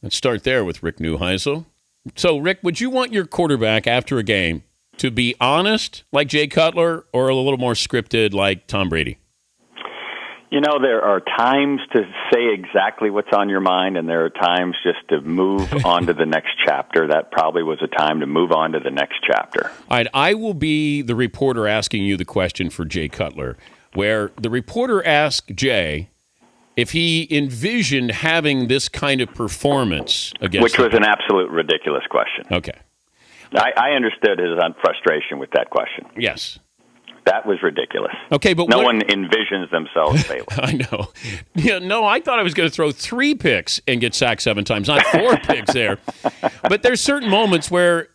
Let's start there with Rick Neuheisel. So, Rick, would you want your quarterback after a game to be honest like Jay Cutler or a little more scripted like Tom Brady? You know, there are times to say exactly what's on your mind, and there are times just to move on to the next chapter. That probably was a time to move on to the next chapter. All right, I will be the reporter asking you the question for Jay Cutler, where the reporter asked Jay if he envisioned having this kind of performance against Which was an absolute ridiculous question. Okay. I understood his frustration with that question. Yes. That was ridiculous. Okay, but no one envisions themselves failing. I know. Yeah, no, I thought I was going to throw 3 picks and get sacked 7 times, not 4 picks there. But there's certain moments where,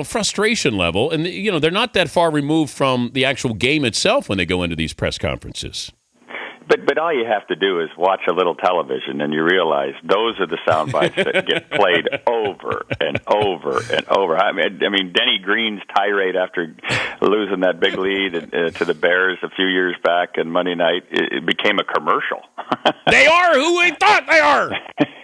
frustration level, and, they're not that far removed from the actual game itself when they go into these press conferences. But all you have to do is watch a little television, and you realize those are the sound bites that get played over and over and over. I mean, Denny Green's tirade after losing that big lead to the Bears a few years back on Monday night, it became a commercial. They are who we thought they are.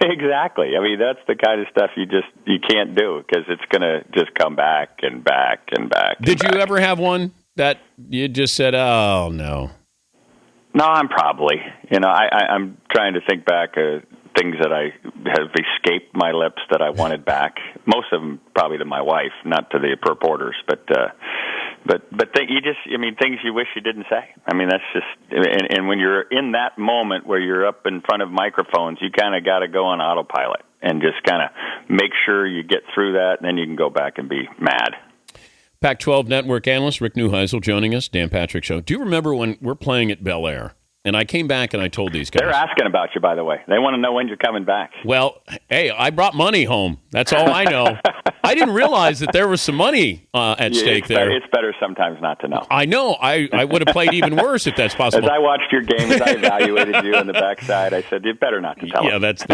Exactly. I mean, that's the kind of stuff you can't do because it's going to just come back and back and back. Did you ever have one that you just said, "Oh no"? No, I'm probably. I'm trying to think back things that I have escaped my lips that I wanted back. Most of them probably to my wife, not to the reporters. But things you wish you didn't say. I mean, that's just. And when you're in that moment where you're up in front of microphones, you kind of got to go on autopilot and just kind of make sure you get through that, and then you can go back and be mad. Pac-12 Network analyst Rick Neuheisel joining us, Dan Patrick Show. Do you remember when we're playing at Bel Air? And I came back and I told these guys. They're asking about you, by the way. They want to know when you're coming back. Well, hey, I brought money home. That's all I know. I didn't realize that there was some money at stake there. It's better sometimes not to know. I know. I would have played even worse if that's possible. As I watched your game, as I evaluated you on the backside, I said, you better not to tell Yeah, that's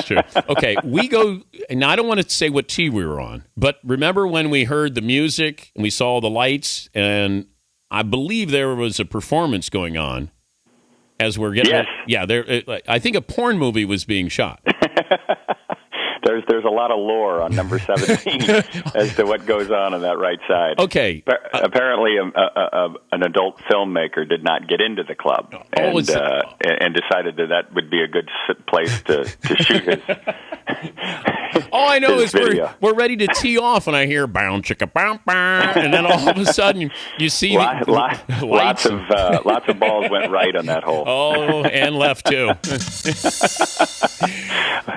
true. Okay, we go, and I don't want to say what tee we were on, but remember when we heard the music and we saw the lights, and I believe there was a performance going on as we're getting yes. I think a porn movie was being shot. There's a lot of lore on number 17 as to what goes on that right side. Okay. Apparently, an adult filmmaker did not get into the club and decided that would be a good place to shoot his. All I know is we're ready to tee off, and I hear bow chicka bow bow, and then all of a sudden you see lots of balls went right on that hole. Oh, and left too.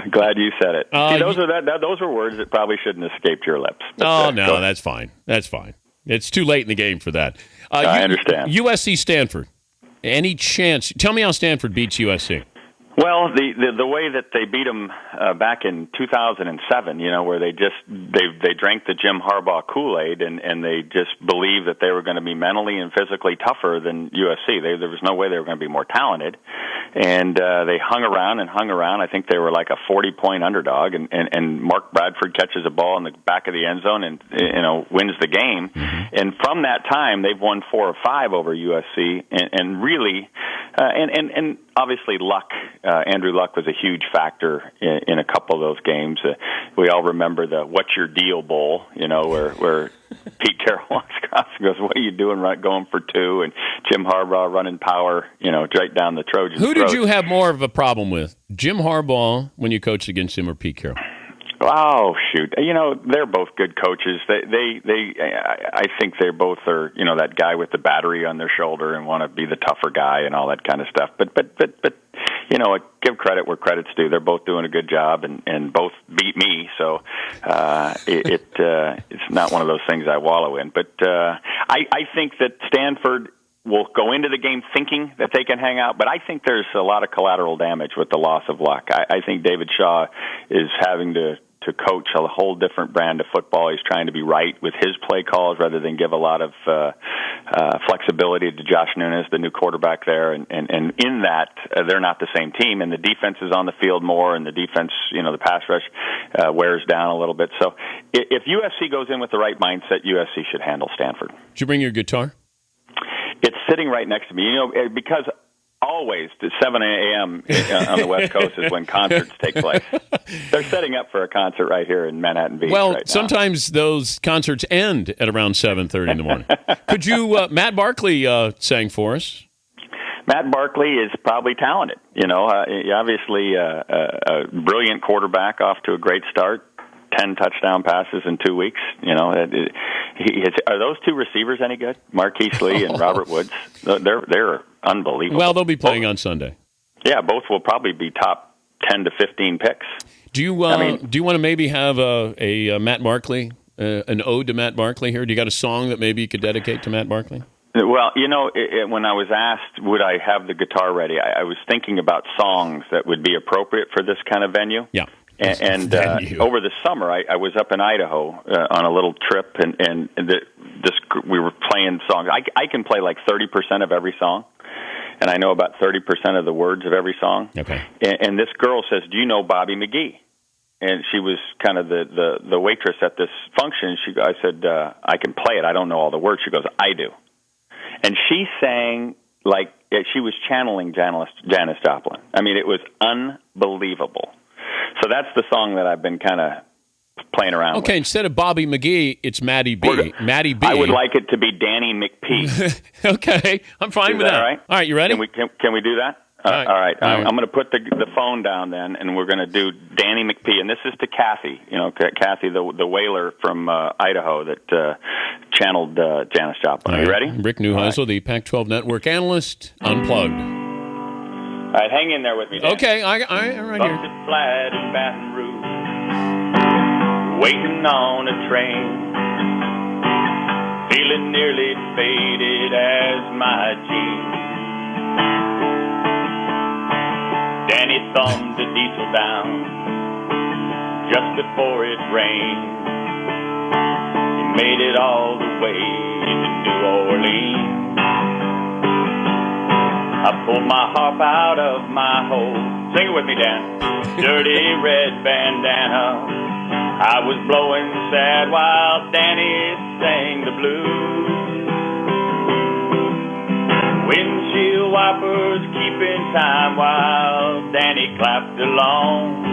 Glad you said it. See, those are words that probably shouldn't have escaped your lips. But, no, that's fine. That's fine. It's too late in the game for that. I understand. USC Stanford. Any chance? Tell me how Stanford beats USC. Well, the way that they beat them back in 2007, where they drank the Jim Harbaugh Kool-Aid and they just believed that they were going to be mentally and physically tougher than USC. There was no way they were going to be more talented, and they hung around. I think they were like a 40-point underdog, and Mark Bradford catches a ball in the back of the end zone and wins the game. Mm-hmm. And from that time, they've won 4 or 5 over USC, and really, and obviously luck. Andrew Luck was a huge factor in a couple of those games. We all remember the "What's Your Deal" bowl, where Pete Carroll walks across and goes, "What are you doing going for 2?" And Jim Harbaugh running power, right down the Trojans' Who did you have more of a problem with, Jim Harbaugh when you coached against him, or Pete Carroll? Oh shoot! They're both good coaches. I think they both are. That guy with the battery on their shoulder and want to be the tougher guy and all that kind of stuff. But give credit where credit's due. They're both doing a good job and both beat me. So it's not one of those things I wallow in. But I think that Stanford will go into the game thinking that they can hang out, but I think there's a lot of collateral damage with the loss of Luck. I think David Shaw is having to coach a whole different brand of football. He's trying to be right with his play calls rather than give a lot of flexibility to Josh Nunes, the new quarterback there. And in that, they're not the same team, and the defense is on the field more, and the defense, the pass rush wears down a little bit. So if USC goes in with the right mindset, USC should handle Stanford. Did you bring your guitar? It's sitting right next to me, because all always at 7 a.m. on the West Coast is when concerts take place. They're setting up for a concert right here in Manhattan Beach. Well, right now. sometimes those concerts end at around 7:30 in the morning. Could you, Matt Barkley sang for us? Matt Barkley is probably talented. Obviously a brilliant quarterback off to a great start. 10 touchdown passes in 2 weeks. Are those two receivers any good? Marquise Lee and Robert Woods. They're unbelievable. Well, they'll be playing on Sunday. Yeah, both will probably be top 10 to 15 picks. Do you want to maybe have a Matt Barkley, an ode to Matt Barkley here? Do you got a song that maybe you could dedicate to Matt Barkley? Well, when I was asked would I have the guitar ready, I was thinking about songs that would be appropriate for this kind of venue. Yeah. And over the summer, I was up in Idaho on a little trip, and we were playing songs. I can play like 30% of every song, and I know about 30% of the words of every song. Okay. And this girl says, "Do you know Bobby McGee?" And she was kind of the waitress at this function. I said, "I can play it. I don't know all the words." She goes, "I do," and she sang like she was channeling Janis Joplin. I mean, it was unbelievable. So that's the song that I've been kind of playing around with. Okay, instead of Bobby McGee, it's Matty B. Matty B. I would like it to be Danny McPhee. Okay, I'm fine with that. All right? All right, you ready? Can we do that? All right. All right. I'm going to put the phone down then, and we're going to do Danny McPhee. And this is to Kathy, Kathy, the whaler from Idaho that channeled Janis Joplin. Are you ready? Rick Neuheisel, the Pac-12 Network analyst, Unplugged. All right, hang in there with me, Dan. Okay, I'm right here. Busted flat in Baton Rouge, waiting on a train, feeling nearly faded as my jeans. Danny thumbed the diesel down just before it rained. He made it all the way to New Orleans. I pulled my harp out of my hole. Sing it with me, Dan. Dirty red bandana. I was blowing sad while Danny sang the blues. Windshield wipers keeping time while Danny clapped along.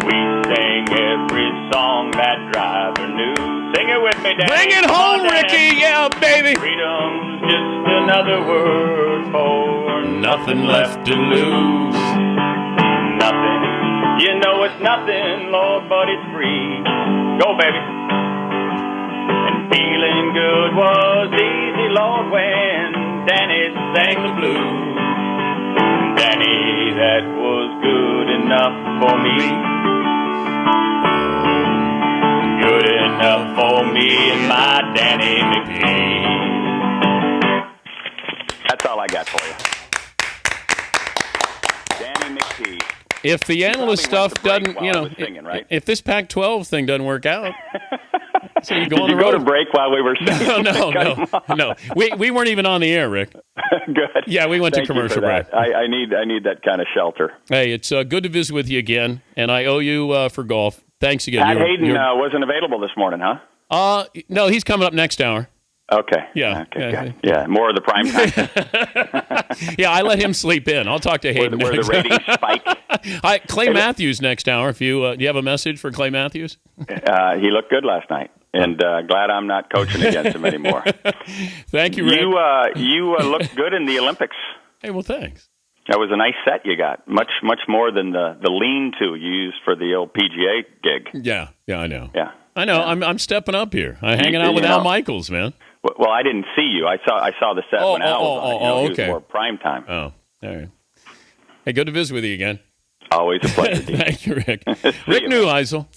We sang every song that driver knew. Sing it with me, Danny. Bring it home, Ricky. Yeah, baby. Freedom's just another word for nothing left to lose. Nothing. You know it's nothing, Lord, but it's free. Go, baby. And feeling good was easy, Lord, when Danny sang the blues. Danny, that was good enough for me. Good enough for me and my Danny McPhee. That's all I got for you. Danny McPhee. If the analyst stuff doesn't, singing, right? if this Pac-12 thing doesn't work out, so you Did you go to break while we were singing? No. We weren't even on the air, Rick. Good. Yeah, we went to commercial break. I need that kind of shelter. Hey, it's good to visit with you again, and I owe you for golf. Thanks again. Pat Hayden wasn't available this morning, huh? No, he's coming up next hour. Okay. Yeah. Okay. Yeah. More of the prime time. Yeah, I let him sleep in. I'll talk to Hayden. Where the ratings spike. Clay Matthews next hour. If you do you have a message for Clay Matthews? He looked good last night, and glad I'm not coaching against him anymore. Thank you, Rick. You looked good in the Olympics. Hey, well, thanks. That was a nice set you got. Much more than the lean-to you used for the old PGA gig. Yeah, I know. Yeah. I know. Yeah. I'm stepping up here. I'm hanging out with Al Michaels, man. Well, I didn't see you. I saw the set when Al was on. He okay. was more prime time. Oh, all right. Hey, good to visit with you again. Always a pleasure. Thank you, Rick. Rick Neuheisel.